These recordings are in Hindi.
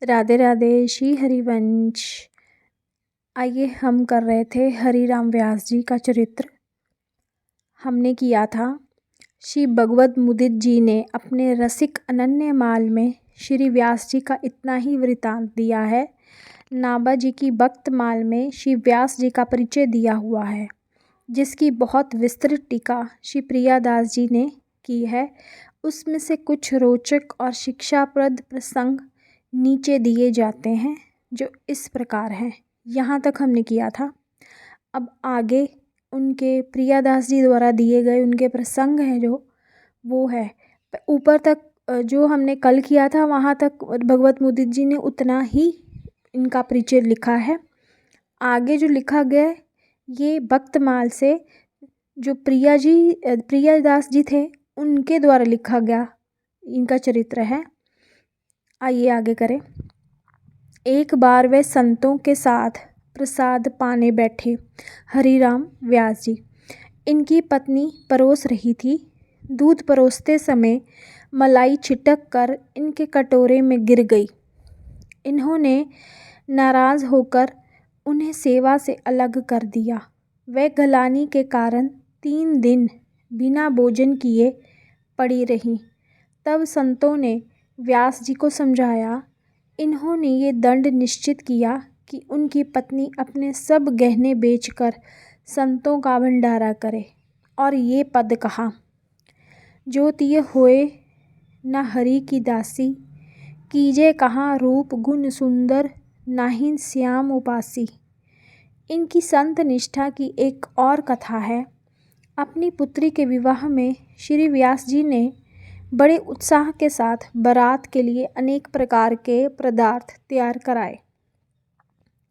राधे राधे। श्री हरिवंश। आइए हम कर रहे थे हरि राम व्यास जी का चरित्र। हमने किया था श्री भगवत मुदित जी ने अपने रसिक अनन्य माल में श्री व्यास जी का इतना ही वृतांत दिया है। नाभा जी की भक्त माल में श्री व्यास जी का परिचय दिया हुआ है, जिसकी बहुत विस्तृत टीका श्री प्रियादास जी ने की है। उसमें से कुछ रोचक और शिक्षाप्रद प्रसंग नीचे दिए जाते हैं, जो इस प्रकार हैं। यहाँ तक हमने किया था। अब आगे उनके प्रियादास जी द्वारा दिए गए उनके प्रसंग हैं, जो वो है ऊपर तक जो हमने कल किया था, वहाँ तक भगवत मुदित जी ने उतना ही इनका परिचय लिखा है। आगे जो लिखा गया है, ये भक्तमाल से जो प्रियादास जी थे उनके द्वारा लिखा गया इनका चरित्र है। आइए आगे करें। एक बार वे संतों के साथ प्रसाद पाने बैठे हरि राम व्यास जी। इनकी पत्नी परोस रही थी। दूध परोसते समय मलाई छिटक कर इनके कटोरे में गिर गई। इन्होंने नाराज़ होकर उन्हें सेवा से अलग कर दिया। वे गलानी के कारण 3 दिन बिना भोजन किए पड़ी रहीं। तब संतों ने व्यास जी को समझाया। इन्होंने ये दंड निश्चित किया कि उनकी पत्नी अपने सब गहने बेचकर संतों का भंडारा करे, और ये पद कहा, जो तिय होए न हरि की दासी, कीजे कहाँ रूप गुण सुंदर, नाहिन श्याम उपासी। इनकी संत निष्ठा की एक और कथा है। अपनी पुत्री के विवाह में श्री व्यास जी ने बड़े उत्साह के साथ बारात के लिए अनेक प्रकार के पदार्थ तैयार कराए।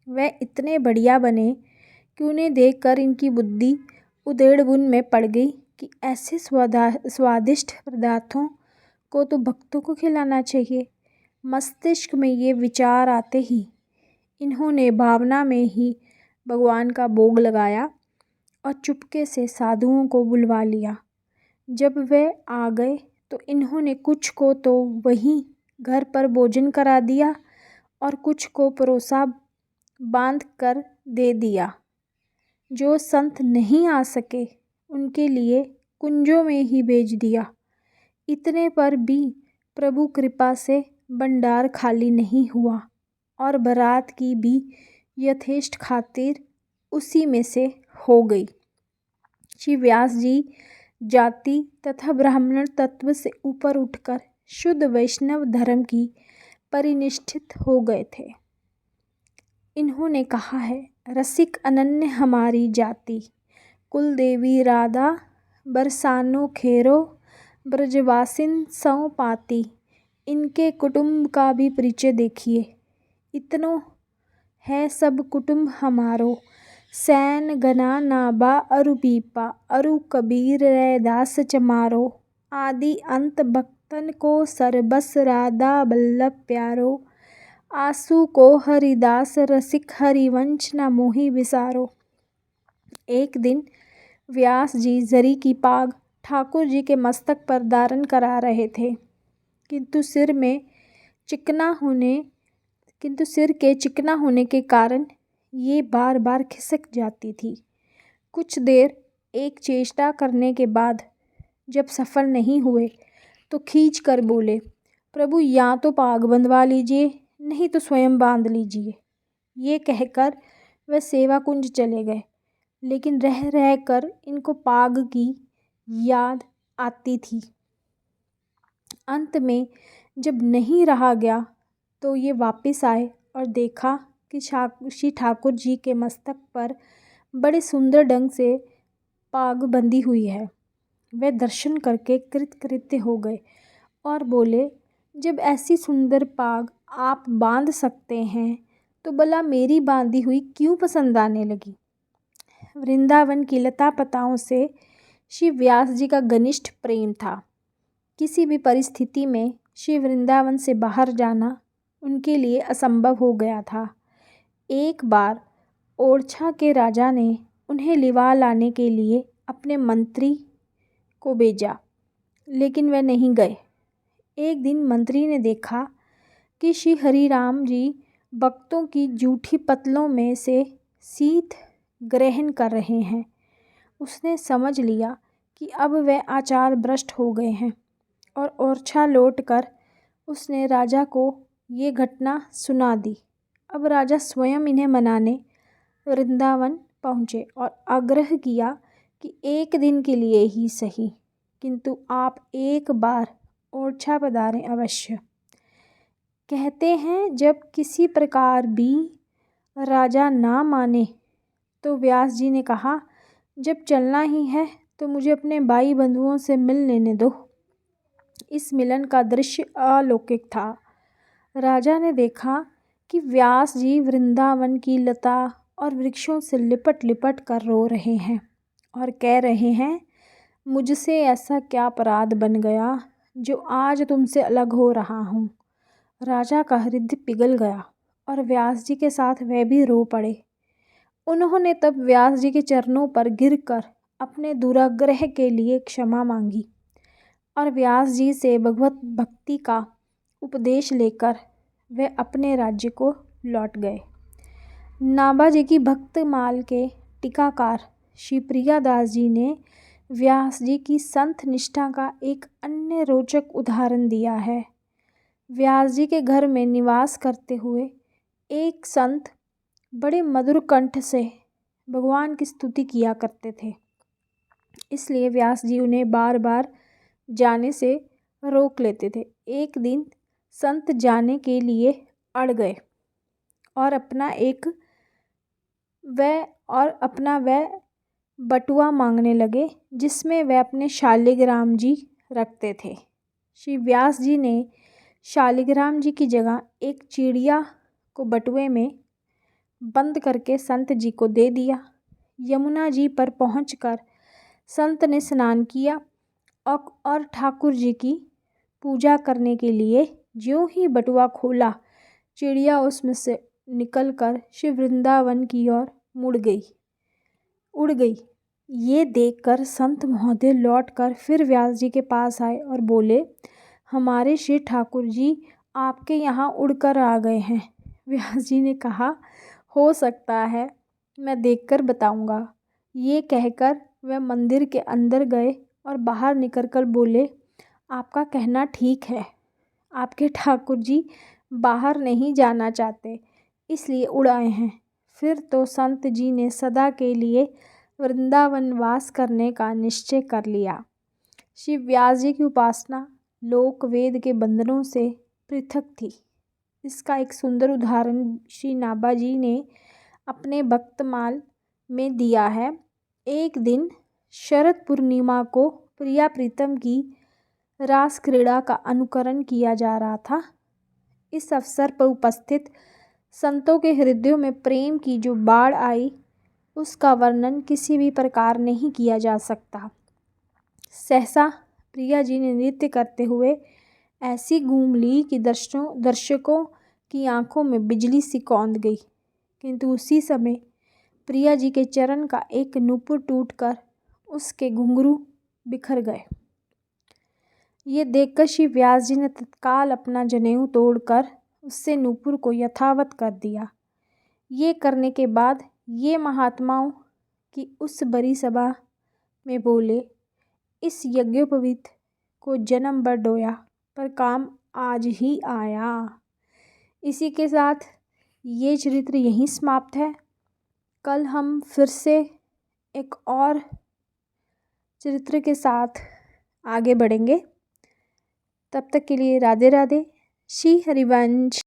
वे इतने बढ़िया बने कि उन्हें देखकर इनकी बुद्धि उधेड़-बुन में पड़ गई कि ऐसे स्वादिष्ट पदार्थों को तो भक्तों को खिलाना चाहिए। मस्तिष्क में ये विचार आते ही इन्होंने भावना में ही भगवान का भोग लगाया और चुपके से साधुओं को बुलवा लिया। जब वे आ गए तो इन्होंने कुछ को तो वहीं घर पर भोजन करा दिया और कुछ को परोसा बांध कर दे दिया। जो संत नहीं आ सके उनके लिए कुंजों में ही भेज दिया। इतने पर भी प्रभु कृपा से भंडार खाली नहीं हुआ और बारात की भी यथेष्ट खातिर उसी में से हो गई। श्री व्यास जी जाति तथा ब्राह्मण तत्व से ऊपर उठकर शुद्ध वैष्णव धर्म की परिनिष्ठित हो गए थे। इन्होंने कहा है, रसिक अनन्य हमारी जाति, कुल देवी राधा बरसानो खेरो, ब्रजवासिन सौ पाती। इनके कुटुंब का भी परिचय देखिए। इतनो है सब कुटुंब हमारो, सैन गना नाभा अरु पीपा, अरु कबीर रैदास चमारो। आदि अंत भक्तन को सरबस राधा बल्लभ प्यारो, आसु को हरिदास रसिक हरिवंश न मोहि विसारो। एक दिन व्यास जी जरी की पाग ठाकुर जी के मस्तक पर धारण करा रहे थे, किंतु सिर के चिकना होने के कारण ये बार बार खिसक जाती थी। कुछ देर एक चेष्टा करने के बाद जब सफल नहीं हुए तो खींच कर बोले, प्रभु या तो पाग बंधवा लीजिए, नहीं तो स्वयं बांध लीजिए। ये कहकर वह सेवा कुंज चले गए, लेकिन रह रह कर इनको पाग की याद आती थी। अंत में जब नहीं रहा गया तो ये वापस आए और देखा कि श्री ठाकुर जी के मस्तक पर बड़े सुंदर ढंग से पाग बंधी हुई है। वे दर्शन करके कृतकृत्य हो गए और बोले, जब ऐसी सुंदर पाग आप बांध सकते हैं तो भला मेरी बांधी हुई क्यों पसंद आने लगी। वृंदावन की लता पताओं से श्री व्यास जी का घनिष्ठ प्रेम था। किसी भी परिस्थिति में श्री वृंदावन से बाहर जाना उनके लिए असंभव हो गया था। एक बार ओरछा के राजा ने उन्हें लिवा लाने के लिए अपने मंत्री को भेजा, लेकिन वे नहीं गए। एक दिन मंत्री ने देखा कि श्री हरिराम जी भक्तों की जूठी पतलों में से शीत ग्रहण कर रहे हैं। उसने समझ लिया कि अब वह आचार भ्रष्ट हो गए हैं और ओरछा लौटकर उसने राजा को ये घटना सुना दी। अब राजा स्वयं इन्हें मनाने वृंदावन पहुँचे और आग्रह किया कि एक दिन के लिए ही सही, किंतु आप एक बार ओरछा पधारें अवश्य। कहते हैं जब किसी प्रकार भी राजा ना माने तो व्यास जी ने कहा, जब चलना ही है तो मुझे अपने भाई बंधुओं से मिल लेने दो। इस मिलन का दृश्य अलौकिक था। राजा ने देखा कि व्यास जी वृंदावन की लता और वृक्षों से लिपट लिपट कर रो रहे हैं और कह रहे हैं, मुझसे ऐसा क्या अपराध बन गया जो आज तुमसे अलग हो रहा हूँ। राजा का हृदय पिघल गया और व्यास जी के साथ वह भी रो पड़े। उन्होंने तब व्यास जी के चरणों पर गिरकर अपने दुराग्रह के लिए क्षमा मांगी और व्यास जी से भगवत भक्ति का उपदेश लेकर वे अपने राज्य को लौट गए। नाभा जी की भक्तमाल के टीकाकार श्री प्रियादास जी ने व्यास जी की संत निष्ठा का एक अन्य रोचक उदाहरण दिया है। व्यास जी के घर में निवास करते हुए एक संत बड़े मधुर कंठ से भगवान की स्तुति किया करते थे, इसलिए व्यास जी उन्हें बार बार जाने से रोक लेते थे। एक दिन संत जाने के लिए अड़ गए और अपना वह बटुआ मांगने लगे जिसमें वह अपने शालिग्राम जी रखते थे। श्री व्यास जी ने शालिग्राम जी की जगह एक चिड़िया को बटुए में बंद करके संत जी को दे दिया। यमुना जी पर पहुंचकर संत ने स्नान किया और ठाकुर जी की पूजा करने के लिए ज्यों ही बटुआ खोला, चिड़िया उसमें से निकलकर शिव वृंदावन की ओर उड़ गई। ये देखकर संत महोदय लौटकर फिर व्यास जी के पास आए और बोले, हमारे श्री ठाकुर जी आपके यहाँ उड़कर आ गए हैं। व्यास जी ने कहा, हो सकता है, मैं देखकर बताऊंगा। ये कहकर वह मंदिर के अंदर गए और बाहर निकलकर बोले, आपका कहना ठीक है, आपके ठाकुर जी बाहर नहीं जाना चाहते, इसलिए उड़ आए हैं। फिर तो संत जी ने सदा के लिए वृंदावन वास करने का निश्चय कर लिया। श्री व्यास जी की उपासना लोक वेद के बंधनों से पृथक थी। इसका एक सुंदर उदाहरण श्री नाभा जी ने अपने भक्तमाल में दिया है। एक दिन शरद पूर्णिमा को प्रिया प्रीतम की रास क्रीड़ा का अनुकरण किया जा रहा था। इस अवसर पर उपस्थित संतों के हृदयों में प्रेम की जो बाढ़ आई, उसका वर्णन किसी भी प्रकार नहीं किया जा सकता। सहसा प्रिया जी ने नृत्य करते हुए ऐसी घूम ली कि दर्शकों की आंखों में बिजली सी कौंध गई, किंतु उसी समय प्रिया जी के चरण का एक नूपुर टूटकर उसके घुंघरू बिखर गए। ये देखकर श्री व्यास जी ने तत्काल अपना जनेऊ तोड़कर उससे नूपुर को यथावत कर दिया। ये करने के बाद ये महात्माओं की उस बड़ी सभा में बोले, इस यज्ञोपवीत को जन्म भर ढोया पर काम आज ही आया। इसी के साथ ये चरित्र यहीं समाप्त है। कल हम फिर से एक और चरित्र के साथ आगे बढ़ेंगे। तब तक के लिए राधे राधे। श्री हरिवंश।